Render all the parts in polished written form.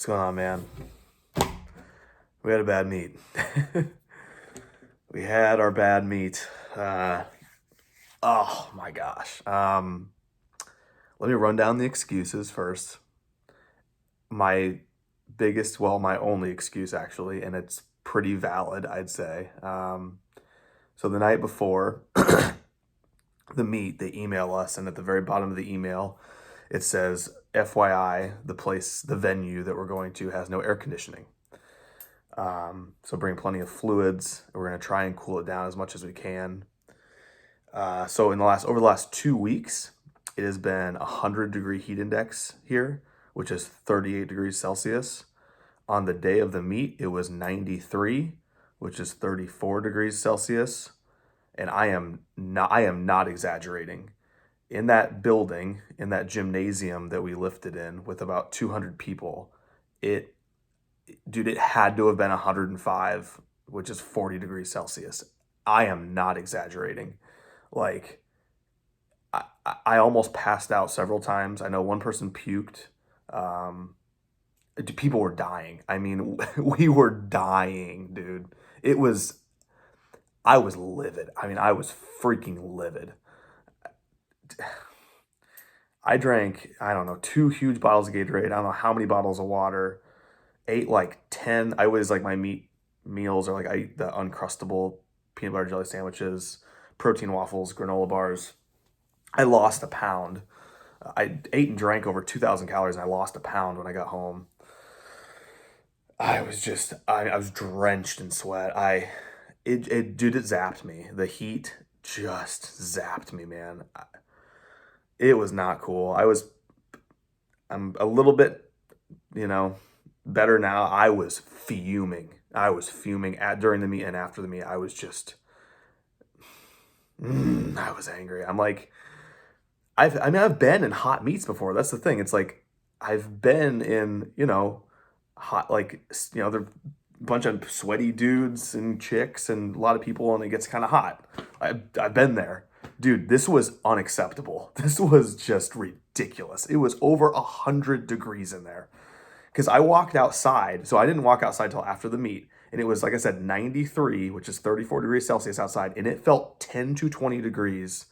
What's going on, man? We had a bad meet. We had our bad meet. Oh my gosh. Let me run down the excuses first. My my only excuse actually, and it's pretty valid, I'd say. So the night before the meet, they email us, and at the very bottom of the email, it says, FYI, the venue that we're going to has no air conditioning. So bring plenty of fluids. We're going to try and cool it down as much as we can. So over the last 2 weeks, it has been 100-degree heat index here, which is 38 degrees Celsius. On the day of the meet, it was 93, which is 34 degrees Celsius. And I am not exaggerating. In that building, in that gymnasium that we lifted in with about 200 people, it had to have been 105, which is 40 degrees Celsius. I am not exaggerating. Like, I almost passed out several times. I know one person puked. People were dying. I mean, we were dying, dude. I was livid. I mean, I was freaking livid. I drank, I don't know, 2 huge bottles of Gatorade. I don't know how many bottles of water. Ate like 10. I always like my meals are like I eat the Uncrustable peanut butter jelly sandwiches, protein waffles, granola bars. I lost a pound. I ate and drank over 2,000 calories, and I lost a pound when I got home. I was drenched in sweat. Dude, it zapped me. The heat just zapped me, man. It was not cool. I'm a little bit, you know, better now. I was fuming. During the meet and after the meet. I was just, I was angry. I'm like, I've been in hot meets before. That's the thing. It's like I've been in, hot, there are a bunch of sweaty dudes and chicks and a lot of people, and it gets kind of hot. I've been there. Dude, this was unacceptable. This was just ridiculous. It was over 100 degrees in there. Because I walked outside, so I didn't walk outside till after the meet, and it was, like I said, 93, which is 34 degrees Celsius outside, and it felt 10 to 20 degrees,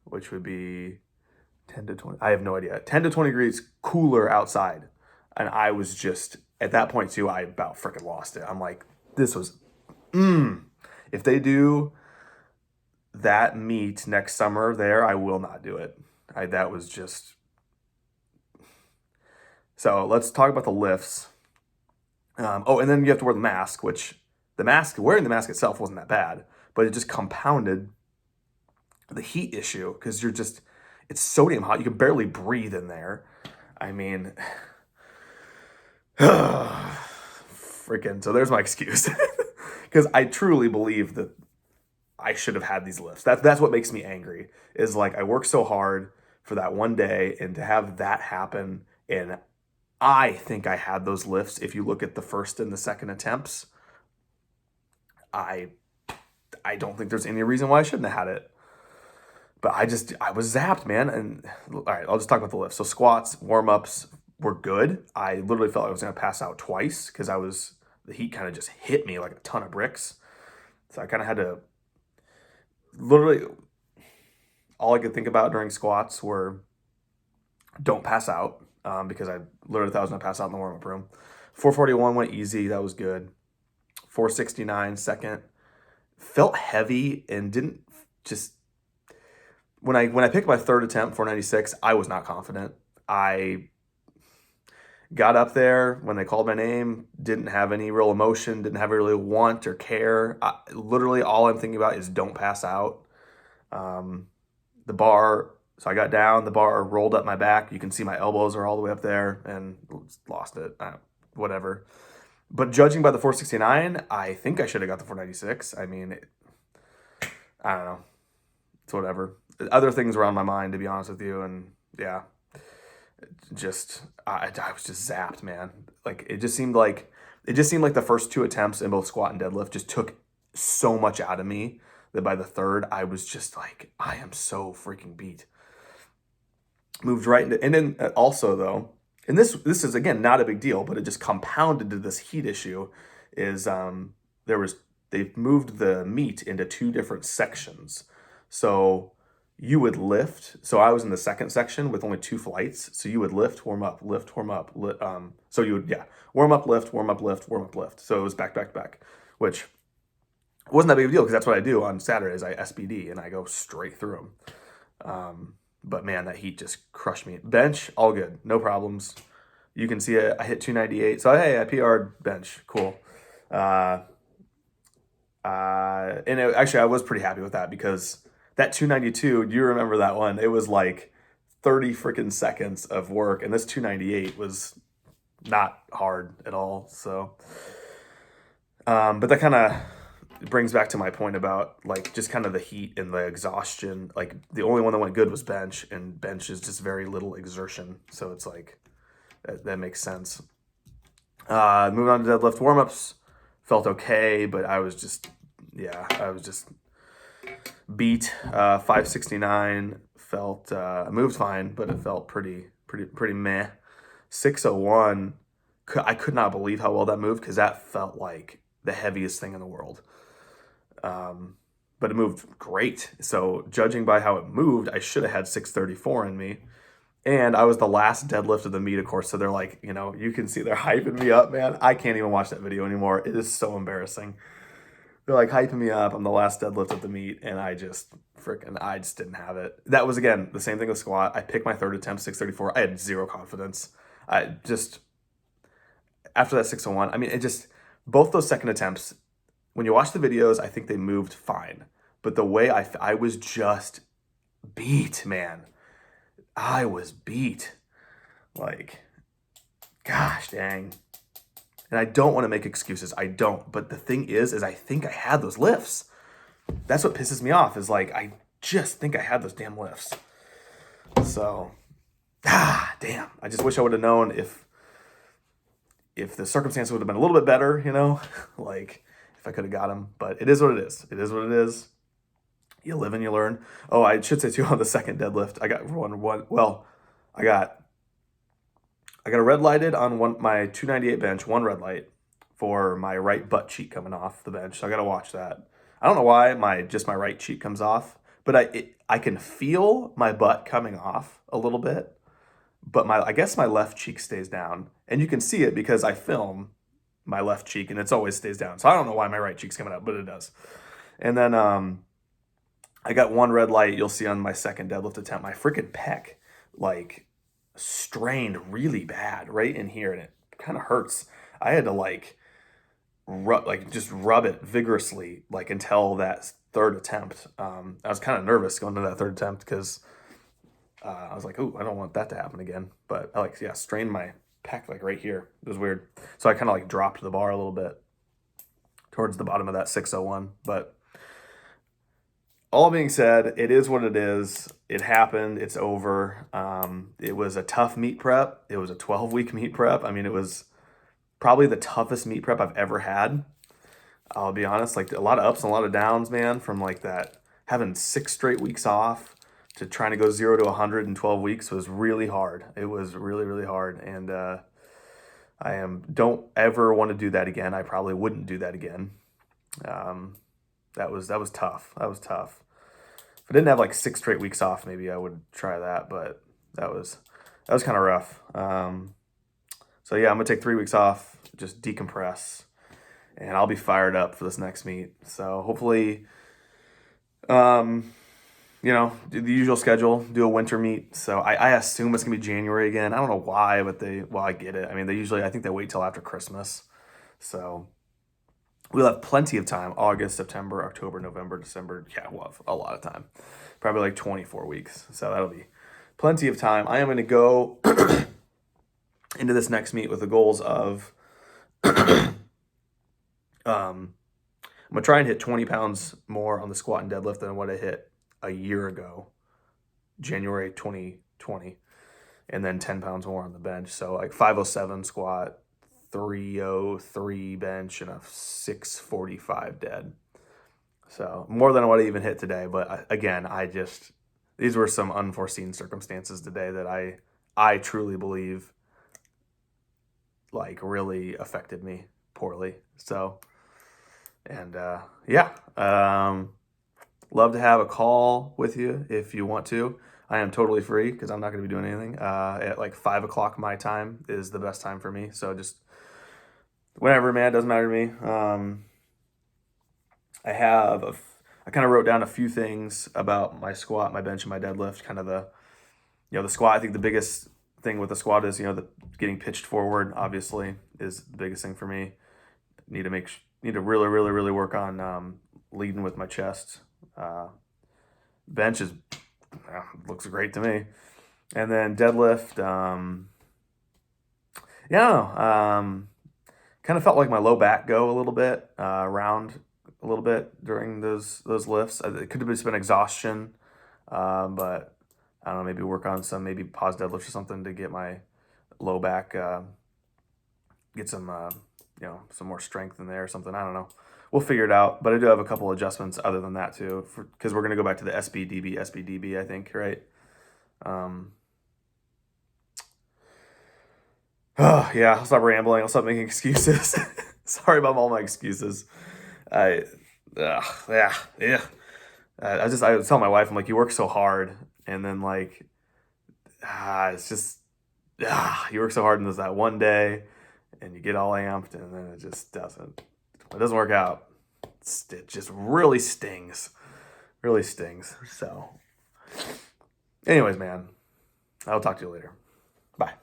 which would be 10 to 20, I have no idea, 10 to 20 degrees cooler outside. And I was just, at that point too, I about freaking lost it. I'm like, this was, if they do that meet next summer there, I will not do it. That was just... So let's talk about the lifts. And then you have to wear the mask, which wearing the mask itself wasn't that bad, but it just compounded the heat issue because it's so damn hot. You can barely breathe in there. I mean, freaking, so there's my excuse. Because I truly believe that I should have had these lifts. That's what makes me angry, is like I worked so hard for that one day, and to have that happen, and I think I had those lifts. If you look at the first and the second attempts, I don't think there's any reason why I shouldn't have had it. But I was zapped, man. And all right, I'll just talk about the lifts. So squats, warm-ups were good. I literally felt like I was going to pass out twice because the heat kind of just hit me like a ton of bricks. So I kind of had to literally, all I could think about during squats were don't pass out. Because I literally thought I was going to pass out in the warm-up room. 441 went easy. That was good. 469 second. Felt heavy and didn't just... When I picked my third attempt, 496, I was not confident. I got up there when they called my name, didn't have any real emotion, didn't have really want or care. Literally all I'm thinking about is don't pass out. The bar... So I got down, the bar rolled up my back. You can see my elbows are all the way up there, and lost it. Whatever. But judging by the 469, I think I should have got the 496. I mean, I don't know. It's whatever. Other things were on my mind, to be honest with you, and yeah. I was just zapped, man. Like, it just seemed like the first 2 attempts in both squat and deadlift just took so much out of me that by the third, I was just like, I am so freaking beat. Moved right into, and then also though, and this is again not a big deal, but it just compounded to this heat issue. Is they've moved the meet into two different sections, so you would lift. So I was in the second section with only two flights. So you would lift, warm up, lift, warm up. So you would warm up, lift, warm up, lift, warm up, lift. So it was back, back, back, which wasn't that big of a deal because that's what I do on Saturdays. I SBD and I go straight through them. But man, that heat just crushed me. Bench, all good, no problems. You can see it. I hit 298. So hey, I PR'd bench, cool. Actually, I was pretty happy with that because that 292. Do you remember that one? It was like 30 freaking seconds of work, and this 298 was not hard at all. So, but that kind of brings back to my point about like just kind of the heat and the exhaustion. Like the only one that went good was bench, and bench is just very little exertion. So it's like that makes sense. Moving on to deadlift warmups, felt okay, but I was just beat. 569 felt moved fine, but it felt pretty meh. 601, I could not believe how well that moved because that felt like the heaviest thing in the world. But it moved great. So judging by how it moved, I should have had 634 in me. And I was the last deadlift of the meet, of course. So they're like, you can see they're hyping me up, man. I can't even watch that video anymore. It is so embarrassing. They're like hyping me up. I'm the last deadlift of the meet, and I just didn't have it. That was, again, the same thing with squat. I picked my third attempt, 634. I had zero confidence. After that 601, both those second attempts, when you watch the videos, I think they moved fine. But the way I was just beat, man. I was beat. Like, gosh dang. And I don't want to make excuses. I don't. But the thing is I think I had those lifts. That's what pisses me off is like, I just think I had those damn lifts. So, damn. I just wish I would have known if the circumstances would have been a little bit better, like if I could have got them. But it is what it is. It is what it is. You live and you learn. Oh, I should say too, on the second deadlift, I got I got a red lighted on my 298 bench, one red light for my right butt cheek coming off the bench. So I got to watch that. I don't know why my right cheek comes off, but I can feel my butt coming off a little bit, but I guess my left cheek stays down, and you can see it because I film my left cheek and it's always stays down. So I don't know why my right cheek's coming up, but it does. And then I got one red light. You'll see on my second deadlift attempt, my freaking pec like strained really bad right in here, and it kind of hurts. I had to just rub it vigorously until that third attempt. I was kind of nervous going to that third attempt because I was like, "Ooh, I don't want that to happen again." But I strained my pec right here. It was weird. So I kind of dropped the bar a little bit towards the bottom of that 601. But all being said, it is what it is. It happened. It's over. It was a tough meet prep. It was a 12-week meet prep. It was probably the toughest meet prep I've ever had. I'll be honest, a lot of ups and a lot of downs, man, from that having 6 straight weeks off to trying to go 0 to 100 in 12 weeks was really hard. It was really, really hard. And don't ever want to do that again. I probably wouldn't do that again. That was tough. That was tough. If I didn't have 6 straight weeks off, maybe I would try that, but that was kind of rough. So yeah, I'm gonna take 3 weeks off, just decompress, and I'll be fired up for this next meet. So hopefully, do the usual schedule, do a winter meet. So I assume it's gonna be January again. I don't know why, but I get it. I think they wait till after Christmas. So we'll have plenty of time. August, September, October, November, December. Yeah, we'll have a lot of time. Probably 24 weeks. So that'll be plenty of time. I am going to go into this next meet with the goals of I'm going to try and hit 20 pounds more on the squat and deadlift than what I hit a year ago, January 2020, and then 10 pounds more on the bench. So 507 squat, 303 bench, and a 645 dead. So more than what I even hit today. But again, these were some unforeseen circumstances today that I truly believe like really affected me poorly. So, and yeah, love to have a call with you if you want to. I am totally free because I'm not going to be doing anything. At like 5 o'clock my time is the best time for me. So just whenever, man, doesn't matter to me. I have I kind of wrote down a few things about my squat, my bench, and my deadlift. Kind of the squat. I think the biggest thing with the squat is the getting pitched forward. Obviously, is the biggest thing for me. Need to really, really, really work on leading with my chest. Bench looks great to me, and then deadlift. Kind of felt like my low back go a little bit around a little bit during those lifts. It could have just been exhaustion, but I don't know. Maybe work on some maybe pause deadlifts or something to get my low back get some some more strength in there or something. I don't know. We'll figure it out. But I do have a couple adjustments other than that too, because we're gonna go back to the SBDB, I think, right? Um, oh yeah, I'll stop rambling. I'll stop making excuses. Sorry about all my excuses. I, yeah, yeah. I would tell my wife, I'm like, you work so hard, and then like, it's just, you work so hard in this that one day, and you get all amped, and then it just doesn't. It doesn't work out. It just really stings, really stings. So, anyways, man, I'll talk to you later. Bye.